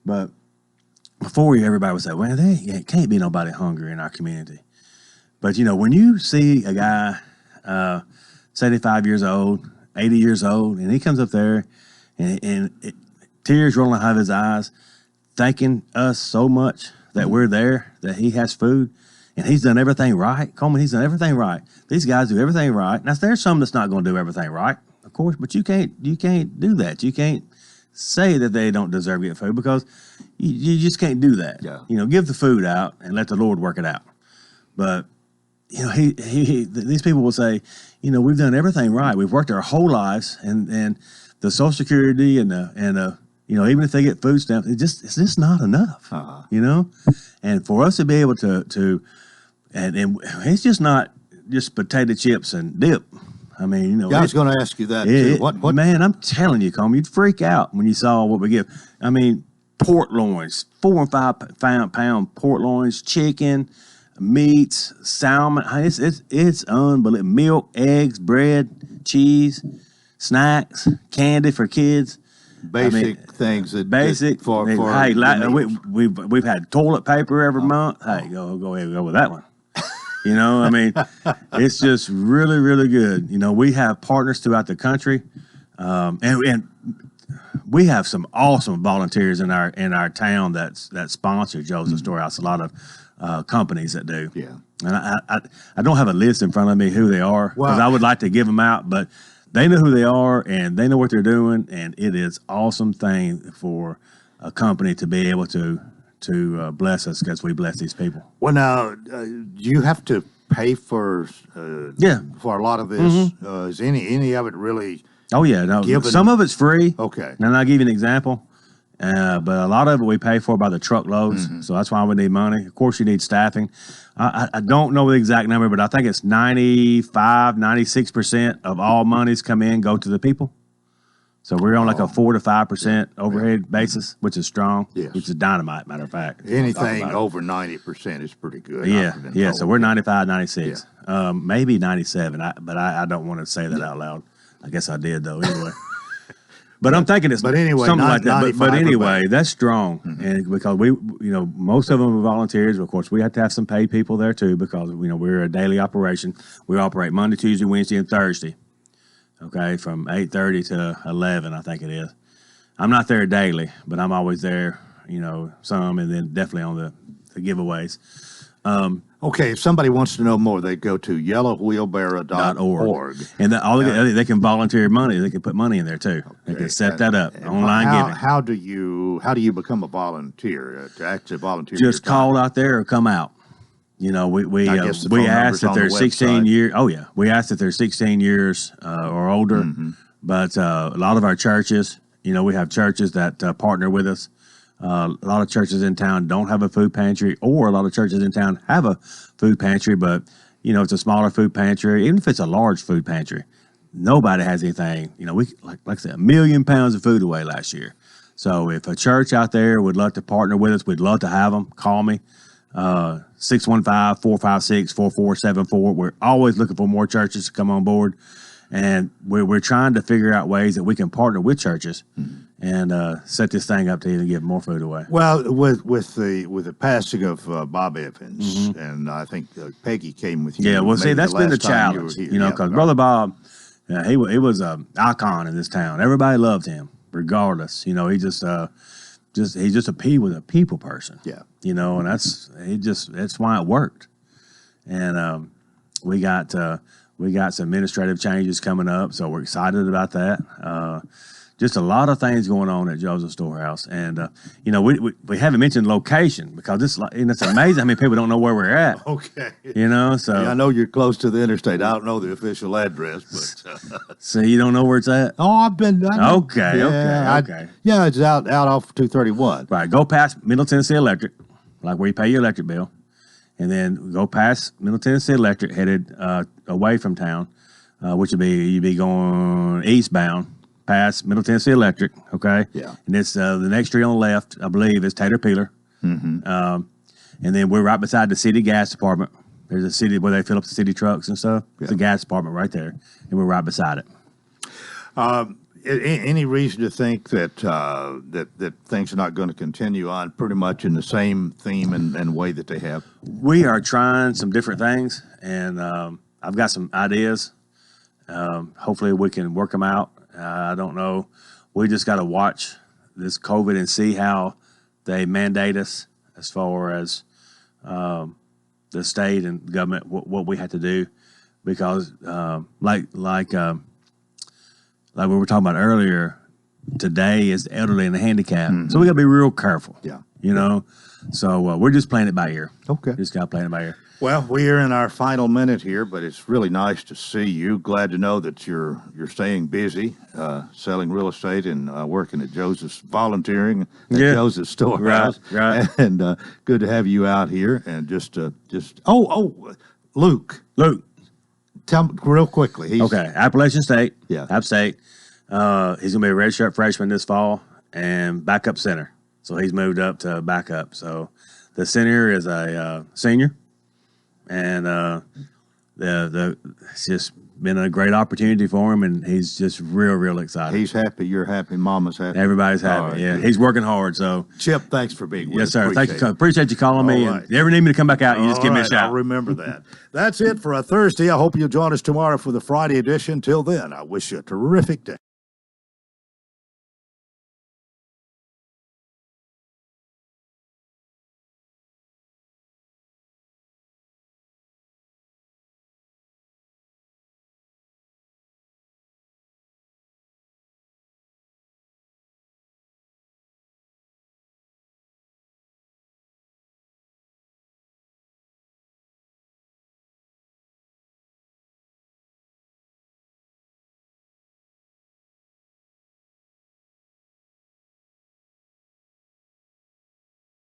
but before everybody would say, well, there can't be nobody hungry in our community. But, you know, when you see a guy 75 years old, 80 years old, and he comes up there and tears rolling out of his eyes, thanking us so much that we're there, that he has food, and he's done everything right. Coleman, he's done everything right. These guys do everything right. Now, there's some that's not going to do everything right, of course, but you can't do that. You can't say that they don't deserve to get food, because you just can't do that. Yeah. You know, give the food out and let the Lord work it out. But, you know, these people will say, you know, we've done everything right. We've worked our whole lives, and the Social Security and you know, even if they get food stamps, it's just not enough. You know, and for us to be able to and it's just not just potato chips and dip. I mean, you know, I was going to ask you that too. What? Man, I'm telling you, Coleman, you'd freak out when you saw what we give. I mean, pork loins, 4 and 5 pound pork loins, chicken, meats, salmon. It's unbelievable. Milk, eggs, bread, cheese, snacks, candy for kids. Basic things that basic for hey, we've had toilet paper every month. Hey, go ahead and go with that one. You know, I mean, it's just really, really good. You know, we have partners throughout the country, and we have some awesome volunteers in our town that sponsor Joseph Storehouse. A lot of companies that do. Yeah, and I don't have a list in front of me who they are, because I would like to give them out, but they know who they are and they know what they're doing, and it is awesome thing for a company to be able to bless us, because we bless these people. Well, now, do you have to pay for a lot of this? Is any of it really? Oh yeah, no. Some of it's free. Okay. And I'll give you an example. But a lot of it we pay for by the truckloads, so that's why we need money. Of course, you need staffing. I don't know the exact number, but I think it's 96% of all monies come in go to the people. So we're on like a 4 to 5% overhead basis, which is strong, which is dynamite, matter of fact. Anything over 90% is pretty good. Yeah. So we're 95, 96, maybe 97, but I don't want to say that out loud. I guess I did, though, anyway. But I'm thinking it's something like that. But anyway, that's strong, and because we, you know, most of them are volunteers. Of course, we have to have some paid people there too, because you know we're a daily operation. We operate Monday, Tuesday, Wednesday, and Thursday. Okay, from 8:30 to 11, I think it is. I'm not there daily, but I'm always there. You know, some, and then definitely on the giveaways. Okay, if somebody wants to know more, they go to yellowwheelbarrow.org. And they can volunteer money. They can put money in there too. Okay. They can set that up. Online giving. How do you become a volunteer, to actually volunteer? Just call out there or come out. You know, we ask that they're 16 years. Oh yeah, we ask that they're 16 years or older. But a lot of our churches, you know, we have churches that partner with us. A lot of churches in town don't have a food pantry, or a lot of churches in town have a food pantry, but, you know, it's a smaller food pantry. Even if it's a large food pantry, nobody has anything. You know, we like I said, 1 million pounds of food away last year. So if a church out there would love to partner with us, we'd love to have them. Call me, 615-456-4474. We're always looking for more churches to come on board. And we're trying to figure out ways that we can partner with churches and set this thing up to even give more food away. Well, with the passing of Bob Evans, and I think Peggy came with you. Yeah, well, see, maybe that's the been the last time you were challenge, here. you know, Yeah, because right. Brother Bob, he was an icon in this town. Everybody loved him, regardless. You know, he's just a people person. Yeah, you know, and that's why it worked. And we got some administrative changes coming up, so we're excited about that. Just a lot of things going on at Joseph's Storehouse, and you know, we haven't mentioned location because it's amazing how many people don't know where we're at. Okay, you know, so yeah, I know you're close to the interstate. I don't know the official address, but so you don't know where it's at. Oh, I've been. Okay. Yeah, it's out off 231. Right, go past Middle Tennessee Electric, like where you pay your electric bill, and then go past Middle Tennessee Electric, headed away from town, which would be you'd be going eastbound past Middle Tennessee Electric. Okay, yeah, and it's the next street on the left, I believe, is Tater Peeler, and then we're right beside the city gas department. There's a city where they fill up the city trucks and stuff. It's a gas department right there, and we're right beside it. Any reason to think that that things are not going to continue on pretty much in the same theme and way that they have? We are trying some different things, and I've got some ideas. Hopefully we can work them out. I don't know. We just got to watch this COVID and see how they mandate us as far as the state and government, what we have to do. Because like we were talking about earlier, today is the elderly and the handicapped. So we got to be real careful. Yeah. You know? So we're just playing it by ear. Okay. Just got to play it by ear. Well, we are in our final minute here, but it's really nice to see you. Glad to know that you're staying busy, selling real estate and working at Joseph's, volunteering at Joseph's Storehouse. Right. And good to have you out here. And Luke, tell me real quickly. Okay, Appalachian State. Yeah, App State. He's gonna be a redshirt freshman this fall and backup center. So he's moved up to backup. So the center is a senior. And it's just been a great opportunity for him, and he's just real excited. He's happy. You're happy. Mama's happy. Everybody's happy. Right, yeah, good. he's working hard. So Chip, thanks for being with us. Yes, sir. Appreciate it. Appreciate you calling me. Right. And if you ever need me to come back out, you just give me a shout. I'll remember that. That's it for a Thursday. I hope you'll join us tomorrow for the Friday edition. Till then, I wish you a terrific day.